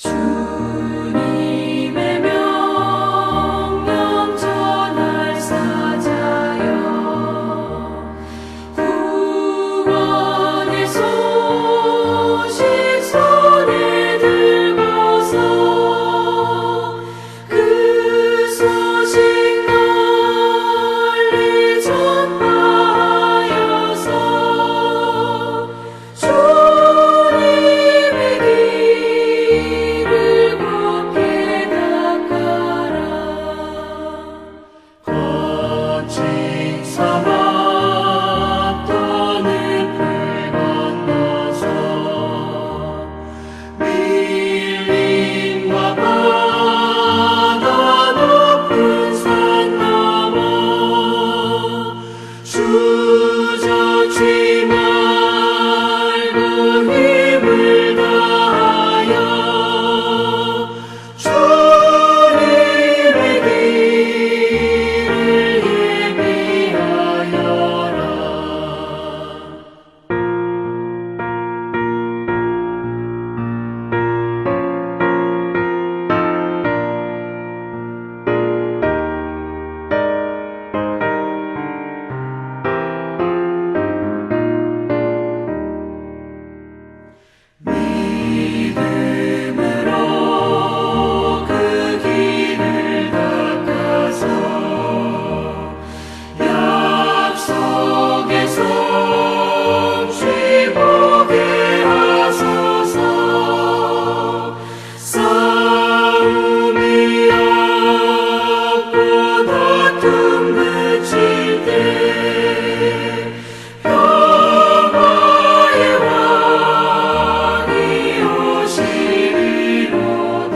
주님의 명령 전할 사자여, 구원의 소식 손에 들고서 그 소식 널리 전파하여서 주님의 길을 곱게 닦아라. 거친 사막 떠는 풀 건너서 밀림과 바다 높은 산 넘어 주저치 말고 힘을 다하여 주님의 길을 예비하여라. 믿음으로 그 길을 닦아서 약속의 성취 보게 하소서. 싸움이 없고 다툼 그칠 때 평화의 왕이 오시리로다.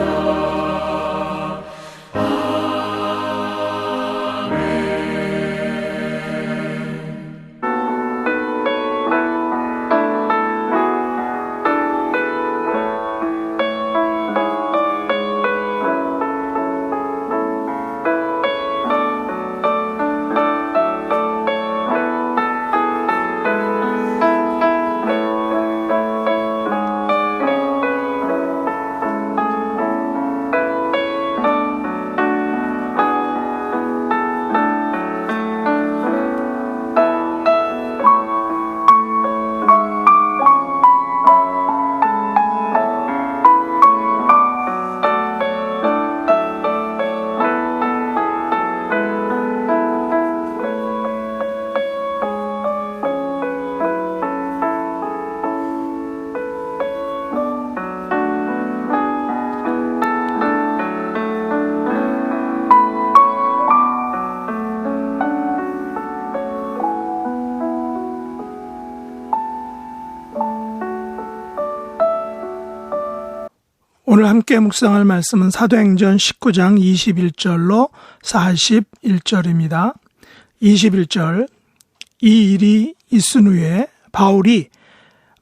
오늘 함께 묵상할 말씀은 사도행전 19장 21절로 41절입니다. 21절, 이 일이 있은 후에 바울이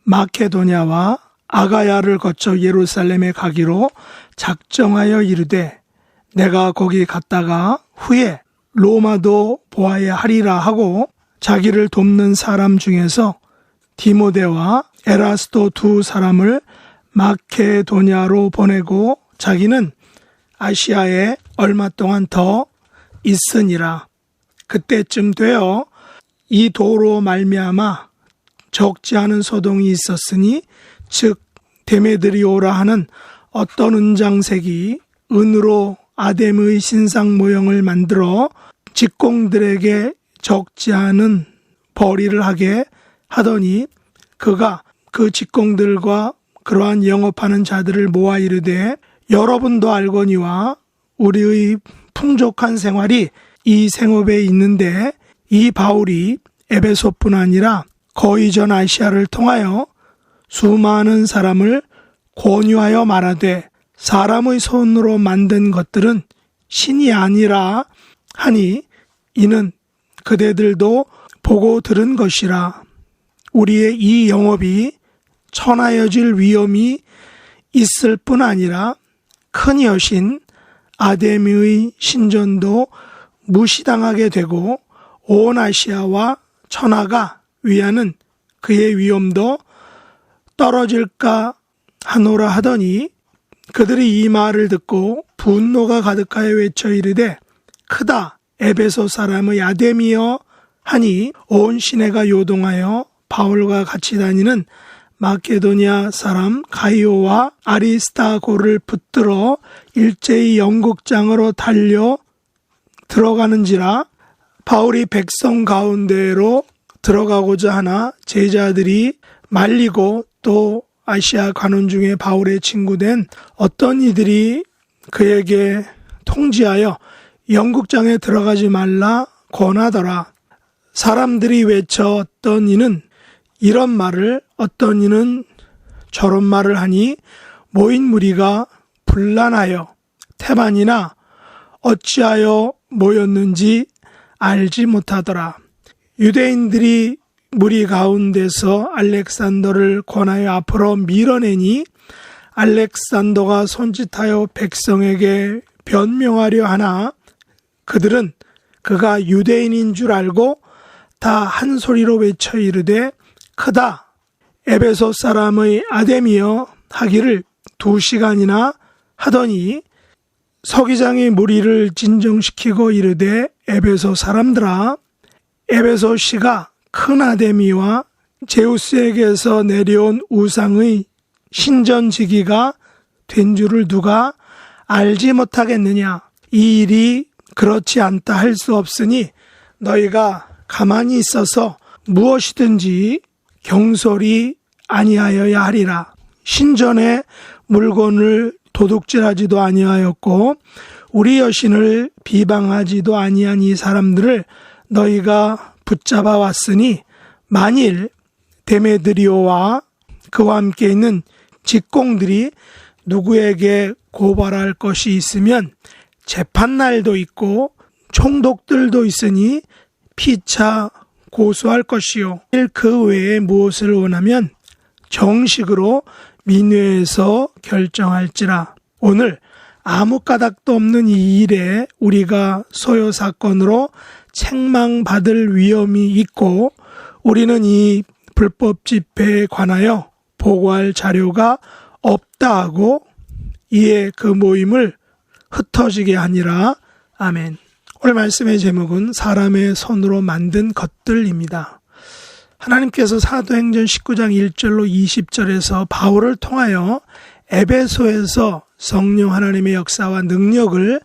마케도냐와 아가야를 거쳐 예루살렘에 가기로 작정하여 이르되 내가 거기 갔다가 후에 로마도 보아야 하리라 하고 자기를 돕는 사람 중에서 디모데와 에라스도 두 사람을 마케도냐로 보내고 자기는 아시아에 얼마 동안 더 있으니라. 그때쯤 되어 이 도로 말미암아 적지 않은 소동이 있었으니 즉 데메드리오라 하는 어떤 은장색이 은으로 아데미의 신상 모형을 만들어 직공들에게 적지 않은 벌이를 하게 하더니 그가 그 직공들과 그러한 영업하는 자들을 모아 이르되 여러분도 알거니와 우리의 풍족한 생활이 이 생업에 있는데 이 바울이 에베소뿐 아니라 거의 전 아시아를 통하여 수많은 사람을 권유하여 말하되 사람의 손으로 만든 것들은 신이 아니라 하니 이는 그대들도 보고 들은 것이라. 우리의 이 영업이 천하여질 위험이 있을 뿐 아니라 큰 여신 아데미의 신전도 무시당하게 되고 온 아시아와 천하가 위하는 그의 위엄도 떨어질까 하노라 하더니 그들이 이 말을 듣고 분노가 가득하여 외쳐 이르되 크다 에베소 사람의 아데미여 하니 온 시내가 요동하여 바울과 같이 다니는 마케도니아 사람 가이오와 아리스타고를 붙들어 일제히 영국장으로 달려 들어가는지라. 바울이 백성 가운데로 들어가고자 하나 제자들이 말리고 또 아시아 관원 중에 바울의 친구된 어떤 이들이 그에게 통지하여 영국장에 들어가지 말라 권하더라. 사람들이 외쳐 어떤 이는 이런 말을 어떤 이는 저런 말을 하니 모인 무리가 분란하여 태반이나 어찌하여 모였는지 알지 못하더라. 유대인들이 무리 가운데서 알렉산더를 권하여 앞으로 밀어내니 알렉산더가 손짓하여 백성에게 변명하려 하나 그들은 그가 유대인인 줄 알고 다 한 소리로 외쳐 이르되 크다 에베소 사람의 아데미여 하기를 2시간이나 하더니 서기장이 무리를 진정시키고 이르되 에베소 사람들아 에베소 시가 큰 아데미와 제우스에게서 내려온 우상의 신전지기가 된 줄을 누가 알지 못하겠느냐. 이 일이 그렇지 않다 할 수 없으니 너희가 가만히 있어서 무엇이든지 경솔이 아니하여야 하리라. 신전의 물건을 도둑질하지도 아니하였고 우리 여신을 비방하지도 아니한 이 사람들을 너희가 붙잡아 왔으니 만일 데메드리오와 그와 함께 있는 직공들이 누구에게 고발할 것이 있으면 재판날도 있고 총독들도 있으니 피차 고소할 것이요. 그 외에 무엇을 원하면 정식으로 민회에서 결정할지라. 오늘 아무 까닭도 없는 이 일에 우리가 소요 사건으로 책망받을 위험이 있고 우리는 이 불법 집회에 관하여 보고할 자료가 없다 하고 이에 그 모임을 흩어지게 하니라. 아멘. 오늘 말씀의 제목은 사람의 손으로 만든 것들입니다. 하나님께서 사도행전 19장 1절로 20절에서 바울을 통하여 에베소에서 성령 하나님의 역사와 능력을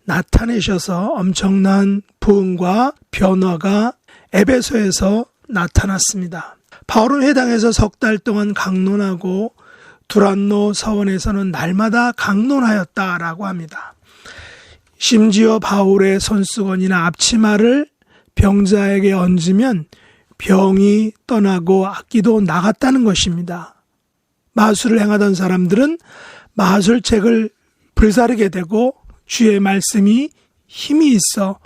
나타내셔서 엄청난 부흥과 변화가 에베소에서 나타났습니다. 바울은 회당에서 3달 동안 강론하고 두란노 서원에서는 날마다 강론하였다라고 합니다. 심지어 바울의 손수건이나 앞치마를 병자에게 얹으면 병이 떠나고 악기도 나갔다는 것입니다. 마술을 행하던 사람들은 마술책을 불사르게 되고 주의 말씀이 힘이 있어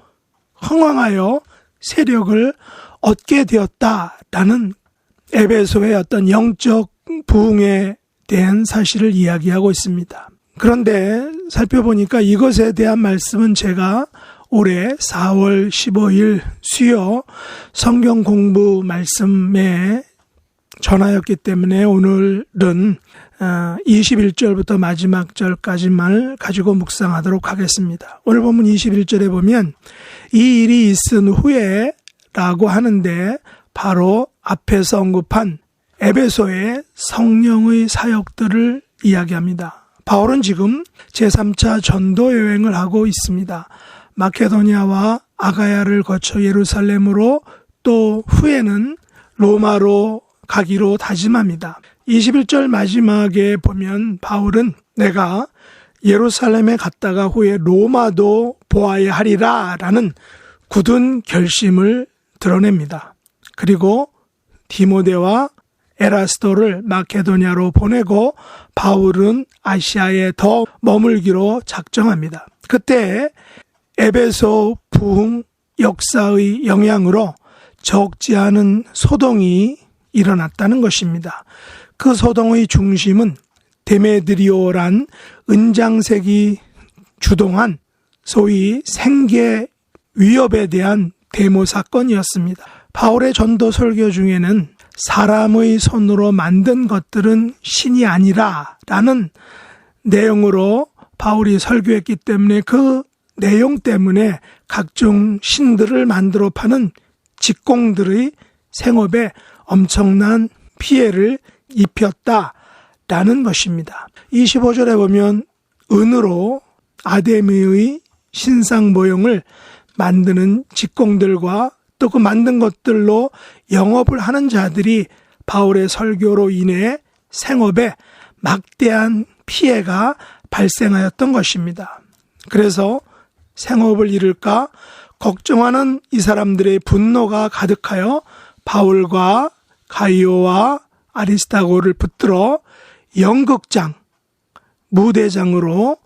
흥왕하여 세력을 얻게 되었다라는 에베소의 어떤 영적 부흥에 대한 사실을 이야기하고 있습니다. 그런데 살펴보니까 이것에 대한 말씀은 제가 올해 4월 15일 수요 성경 공부 말씀에 전하였기 때문에 오늘은 21절부터 마지막 절까지만 가지고 묵상하도록 하겠습니다. 오늘 본문 21절에 보면 이 일이 있은 후에 라고 하는데 바로 앞에서 언급한 에베소의 성령의 사역들을 이야기합니다. 바울은 지금 제3차 전도 여행을 하고 있습니다. 마케도니아와 아가야를 거쳐 예루살렘으로 또 후에는 로마로 가기로 다짐합니다. 21절 마지막에 보면 바울은 내가 예루살렘에 갔다가 후에 로마도 보아야 하리라 라는 굳은 결심을 드러냅니다. 그리고 디모데와 에라스도를 마케도니아로 보내고 바울은 아시아에 더 머물기로 작정합니다. 그때 에베소 부흥 역사의 영향으로 적지 않은 소동이 일어났다는 것입니다. 그 소동의 중심은 데메드리오란 은장색이 주동한 소위 생계 위협에 대한 데모 사건이었습니다. 바울의 전도 설교 중에는 사람의 손으로 만든 것들은 신이 아니라 라는 내용으로 바울이 설교했기 때문에 그 내용 때문에 각종 신들을 만들어 파는 직공들의 생업에 엄청난 피해를 입혔다라는 것입니다. 25절에 보면 은으로 아데미의 신상 모형을 만드는 직공들과 또 그 만든 것들로 영업을 하는 자들이 바울의 설교로 인해 생업에 막대한 피해가 발생하였던 것입니다. 그래서 생업을 잃을까 걱정하는 이 사람들의 분노가 가득하여 바울과 가이오와 아리스타고를 붙들어 연극장, 무대장으로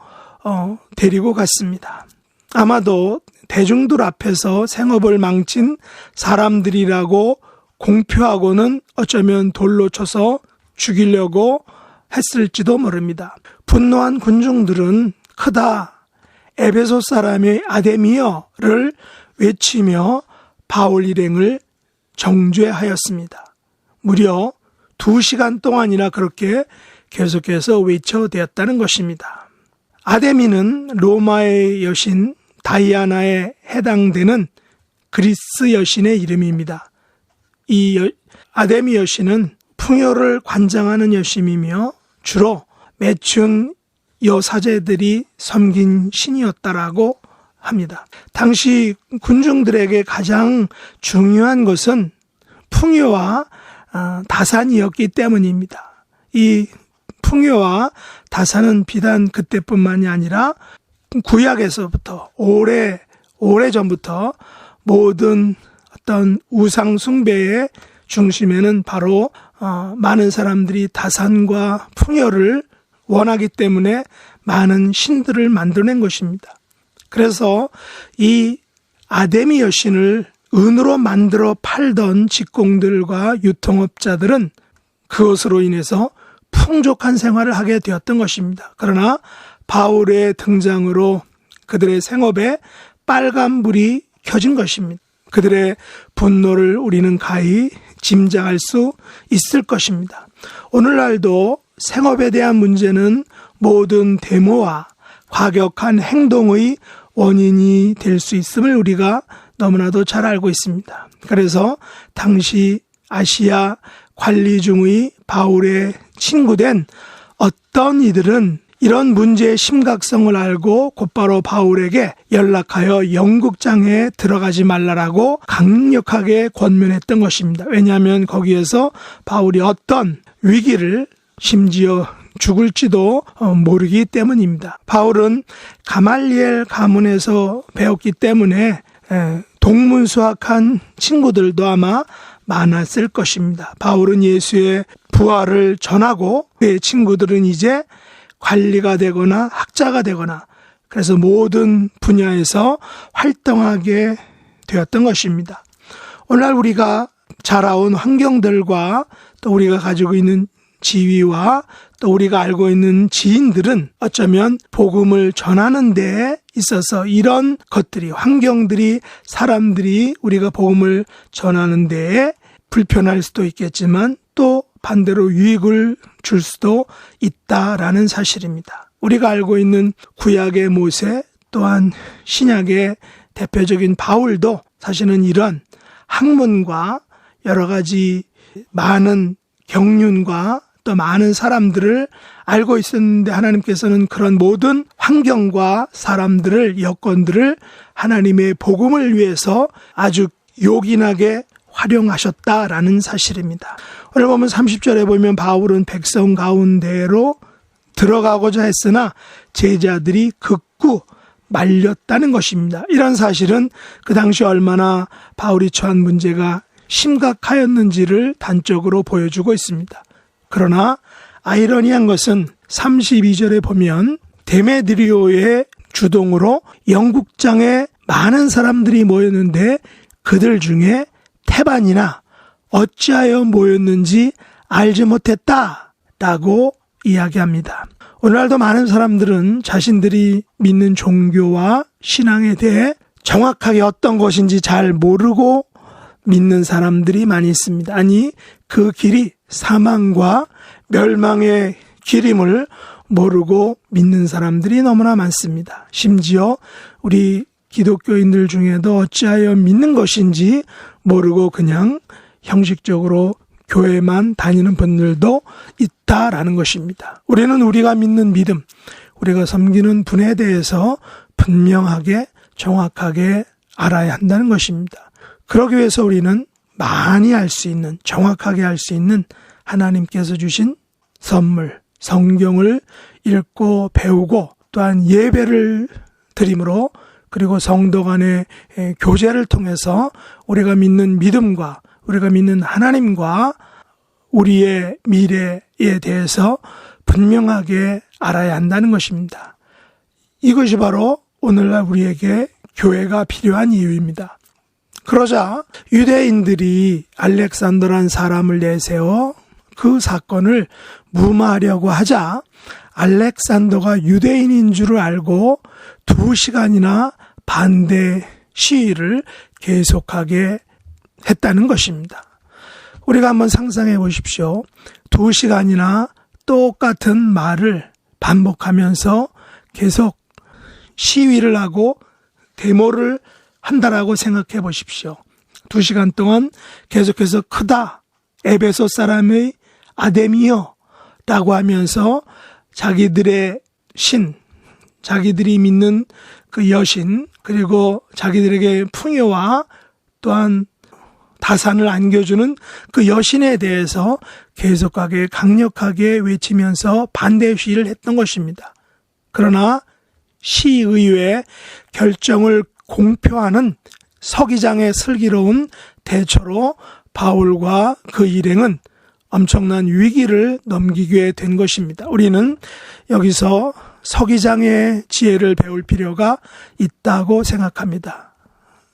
데리고 갔습니다. 아마도 대중들 앞에서 생업을 망친 사람들이라고 공표하고는 어쩌면 돌로 쳐서 죽이려고 했을지도 모릅니다. 분노한 군중들은 크다 에베소 사람의 아데미어를 외치며 바울 일행을 정죄하였습니다. 무려 2시간 동안이나 그렇게 계속해서 외쳐대었다는 것입니다. 아데미는 로마의 여신 다이아나에 해당되는 그리스 여신의 이름입니다. 이 아데미 여신은 풍요를 관장하는 여신이며 주로 매춘 여사제들이 섬긴 신이었다라고 합니다. 당시 군중들에게 가장 중요한 것은 풍요와 다산이었기 때문입니다. 이 풍요와 다산은 비단 그때뿐만이 아니라 구약에서부터 오래전부터 모든 어떤 우상 숭배의 중심에는 바로 많은 사람들이 다산과 풍요를 원하기 때문에 많은 신들을 만들어낸 것입니다. 그래서 이 아데미 여신을 은으로 만들어 팔던 직공들과 유통업자들은 그것으로 인해서 풍족한 생활을 하게 되었던 것입니다. 그러나 바울의 등장으로 그들의 생업에 빨간불이 켜진 것입니다. 그들의 분노를 우리는 가히 짐작할 수 있을 것입니다. 오늘날도 생업에 대한 문제는 모든 데모와 과격한 행동의 원인이 될 수 있음을 우리가 너무나도 잘 알고 있습니다. 그래서 당시 아시아 관리중의 바울의 친구된 어떤 이들은 이런 문제의 심각성을 알고 곧바로 바울에게 연락하여 연극장에 들어가지 말라라고 강력하게 권면했던 것입니다. 왜냐하면 거기에서 바울이 어떤 위기를 심지어 죽을지도 모르기 때문입니다. 바울은 가말리엘 가문에서 배웠기 때문에 동문수학한 친구들도 아마 많았을 것입니다. 바울은 예수의 부활을 전하고 그의 친구들은 이제 관리가 되거나 학자가 되거나 그래서 모든 분야에서 활동하게 되었던 것입니다. 오늘날 우리가 자라온 환경들과 또 우리가 가지고 있는 지위와 또 우리가 알고 있는 지인들은 어쩌면 복음을 전하는 데 있어서 이런 것들이 환경들이 사람들이 우리가 복음을 전하는 데에 불편할 수도 있겠지만 또 반대로 유익을 줄 수도 있다라는 사실입니다. 우리가 알고 있는 구약의 모세 또한 신약의 대표적인 바울도 사실은 이런 학문과 여러 가지 많은 경륜과 또 많은 사람들을 알고 있었는데 하나님께서는 그런 모든 환경과 사람들을 여건들을 하나님의 복음을 위해서 아주 요긴하게 활용하셨다라는 사실입니다. 오늘 보면 30절에 보면 바울은 백성 가운데로 들어가고자 했으나 제자들이 극구 말렸다는 것입니다. 이런 사실은 그 당시 얼마나 바울이 처한 문제가 심각하였는지를 단적으로 보여주고 있습니다. 그러나 아이러니한 것은 32절에 보면 데메드리오의 주동으로 연극장에 많은 사람들이 모였는데 그들 중에 태반이나 어찌하여 모였는지 알지 못했다라고 이야기합니다. 오늘날도 많은 사람들은 자신들이 믿는 종교와 신앙에 대해 정확하게 어떤 것인지 잘 모르고 믿는 사람들이 많이 있습니다. 아니 그 길이 사망과 멸망의 길임을 모르고 믿는 사람들이 너무나 많습니다. 심지어 우리 기독교인들 중에도 어찌하여 믿는 것인지 모르고 그냥 형식적으로 교회만 다니는 분들도 있다라는 것입니다. 우리는 우리가 믿는 믿음, 우리가 섬기는 분에 대해서 분명하게 정확하게 알아야 한다는 것입니다. 그러기 위해서 우리는 많이 알 수 있는, 정확하게 알 수 있는 하나님께서 주신 선물, 성경을 읽고 배우고 또한 예배를 드림으로 그리고 성도 간의 교제를 통해서 우리가 믿는 믿음과 우리가 믿는 하나님과 우리의 미래에 대해서 분명하게 알아야 한다는 것입니다. 이것이 바로 오늘날 우리에게 교회가 필요한 이유입니다. 그러자 유대인들이 알렉산더라는 사람을 내세워 그 사건을 무마하려고 하자 알렉산더가 유대인인 줄을 알고 2시간이나 반대 시위를 계속하게 했다는 것입니다. 우리가 한번 상상해 보십시오. 2시간이나 똑같은 말을 반복하면서 계속 시위를 하고 데모를 한다라고 생각해 보십시오. 2시간 동안 계속해서 크다, 에베소 사람의 아데미여 라고 하면서 자기들의 신, 자기들이 믿는 그 여신, 그리고 자기들에게 풍요와 또한 다산을 안겨주는 그 여신에 대해서 계속하게 강력하게 외치면서 반대 시위를 했던 것입니다. 그러나 시의회 결정을 공표하는 서기장의 슬기로운 대처로 바울과 그 일행은 엄청난 위기를 넘기게 된 것입니다. 우리는 여기서 서기장의 지혜를 배울 필요가 있다고 생각합니다.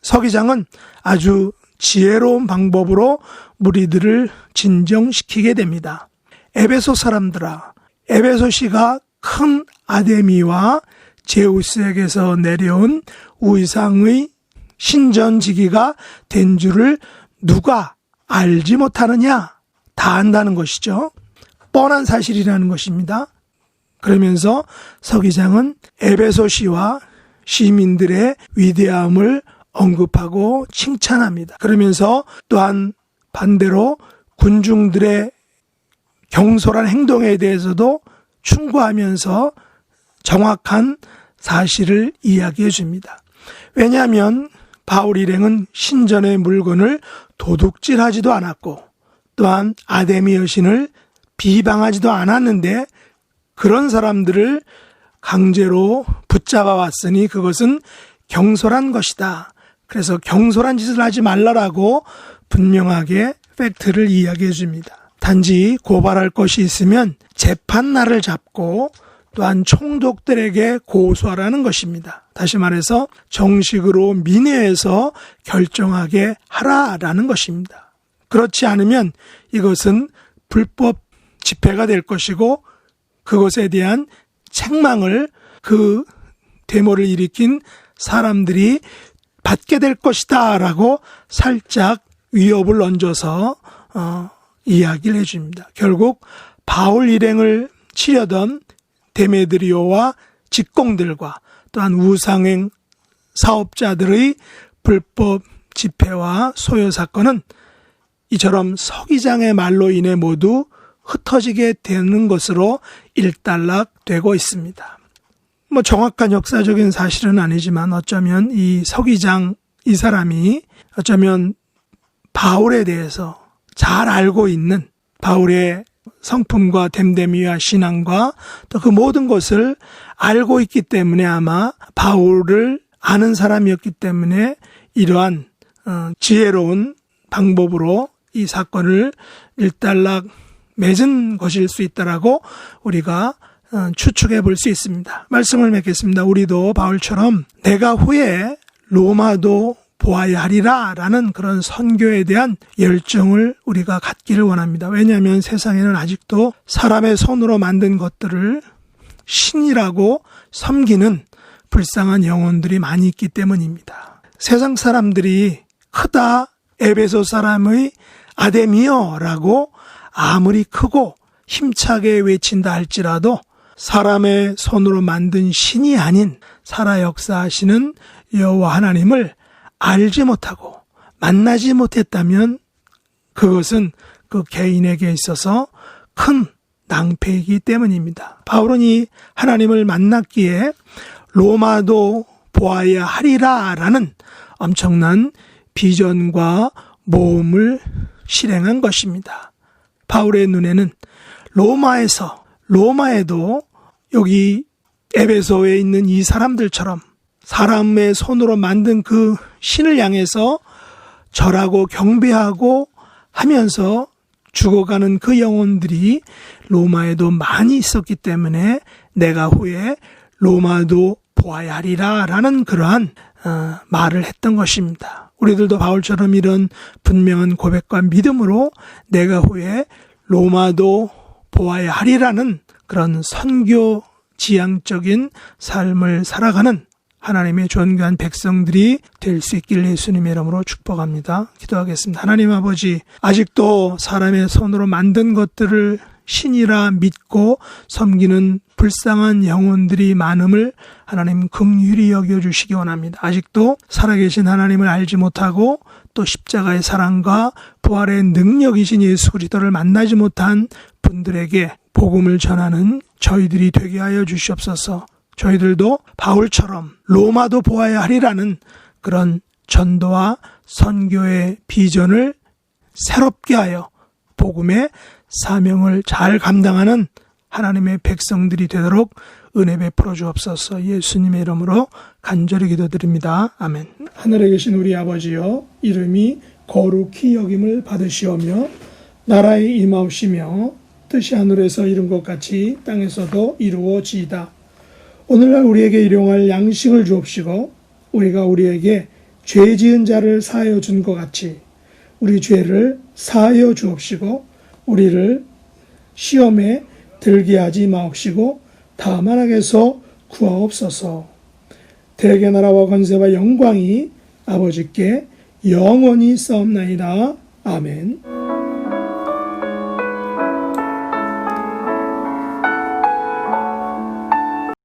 서기장은 아주 지혜로운 방법으로 무리들을 진정시키게 됩니다. 에베소 사람들아, 에베소시가 큰 아데미와 제우스에게서 내려온 우상의 신전지기가 된 줄을 누가 알지 못하느냐? 다 안다는 것이죠. 뻔한 사실이라는 것입니다. 그러면서 서기장은 에베소시와 시민들의 위대함을 언급하고 칭찬합니다. 그러면서 또한 반대로 군중들의 경솔한 행동에 대해서도 충고하면서 정확한 사실을 이야기해 줍니다. 왜냐하면 바울 일행은 신전의 물건을 도둑질하지도 않았고 또한 아데미 여신을 비방하지도 않았는데 그런 사람들을 강제로 붙잡아 왔으니 그것은 경솔한 것이다. 그래서 경솔한 짓을 하지 말라라고 분명하게 팩트를 이야기해 줍니다. 단지 고발할 것이 있으면 재판날을 잡고 또한 총독들에게 고소하라는 것입니다. 다시 말해서 정식으로 민회에서 결정하게 하라라는 것입니다. 그렇지 않으면 이것은 불법 집회가 될 것이고 그것에 대한 책망을 그 데모를 일으킨 사람들이 받게 될 것이다 라고 살짝 위협을 얹어서 이야기를 해줍니다. 결국 바울 일행을 치려던 데메드리오와 직공들과 또한 우상행 사업자들의 불법 집회와 소요 사건은 이처럼 서기장의 말로 인해 모두 흩어지게 되는 것으로 일단락되고 있습니다. 정확한 역사적인 사실은 아니지만 어쩌면 이 서기장 이 사람이 어쩌면 바울에 대해서 잘 알고 있는 바울의 성품과 됨됨이와 신앙과 또 그 모든 것을 알고 있기 때문에 아마 바울을 아는 사람이었기 때문에 이러한 지혜로운 방법으로 이 사건을 일단락 맺은 것일 수 있다라고 우리가 추측해 볼 수 있습니다. 말씀을 맺겠습니다. 우리도 바울처럼 내가 후에 로마도 보아야 하리라 라는 그런 선교에 대한 열정을 우리가 갖기를 원합니다. 왜냐하면 세상에는 아직도 사람의 손으로 만든 것들을 신이라고 섬기는 불쌍한 영혼들이 많이 있기 때문입니다. 세상 사람들이 크다 에베소 사람의 아데미어라고 아무리 크고 힘차게 외친다 할지라도 사람의 손으로 만든 신이 아닌 살아 역사하시는 여호와 하나님을 알지 못하고 만나지 못했다면 그것은 그 개인에게 있어서 큰 낭패이기 때문입니다. 바울은 이 하나님을 만났기에 로마도 보아야 하리라 라는 엄청난 비전과 모험을 실행한 것입니다. 바울의 눈에는 로마에도 여기 에베소에 있는 이 사람들처럼 사람의 손으로 만든 그 신을 향해서 절하고 경배하고 하면서 죽어가는 그 영혼들이 로마에도 많이 있었기 때문에 내가 후에 로마도 보아야 하리라 라는 그러한 말을 했던 것입니다. 우리들도 바울처럼 이런 분명한 고백과 믿음으로 내가 후에 로마도 보아야 하리라는 그런 선교 지향적인 삶을 살아가는 하나님의 존귀한 백성들이 될 수 있길 예수님의 이름으로 축복합니다. 기도하겠습니다. 하나님 아버지, 아직도 사람의 손으로 만든 것들을 신이라 믿고 섬기는 불쌍한 영혼들이 많음을 하나님 긍휼히 여겨주시기 원합니다. 아직도 살아계신 하나님을 알지 못하고 또 십자가의 사랑과 부활의 능력이신 예수 그리스도를 만나지 못한 분들에게 복음을 전하는 저희들이 되게 하여 주시옵소서. 저희들도 바울처럼 로마도 보아야 하리라는 그런 전도와 선교의 비전을 새롭게 하여 복음의 사명을 잘 감당하는 하나님의 백성들이 되도록 은혜 베풀어 주옵소서. 예수님의 이름으로 간절히 기도드립니다. 아멘. 하늘에 계신 우리 아버지여, 이름이 거룩히 여김을 받으시오며 나라에 임하옵시며 뜻이 하늘에서 이룬 것 같이 땅에서도 이루어지이다. 오늘날 우리에게 일용할 양식을 주옵시고 우리가 우리에게 죄 지은 자를 사하여 준 것 같이 우리 죄를 사하여 주옵시고 우리를 시험에 들게 하지 마옵시고 다만 악에서 구하옵소서. 대개 나라와 권세와 영광이 아버지께 영원히 싸움나이다. 아멘.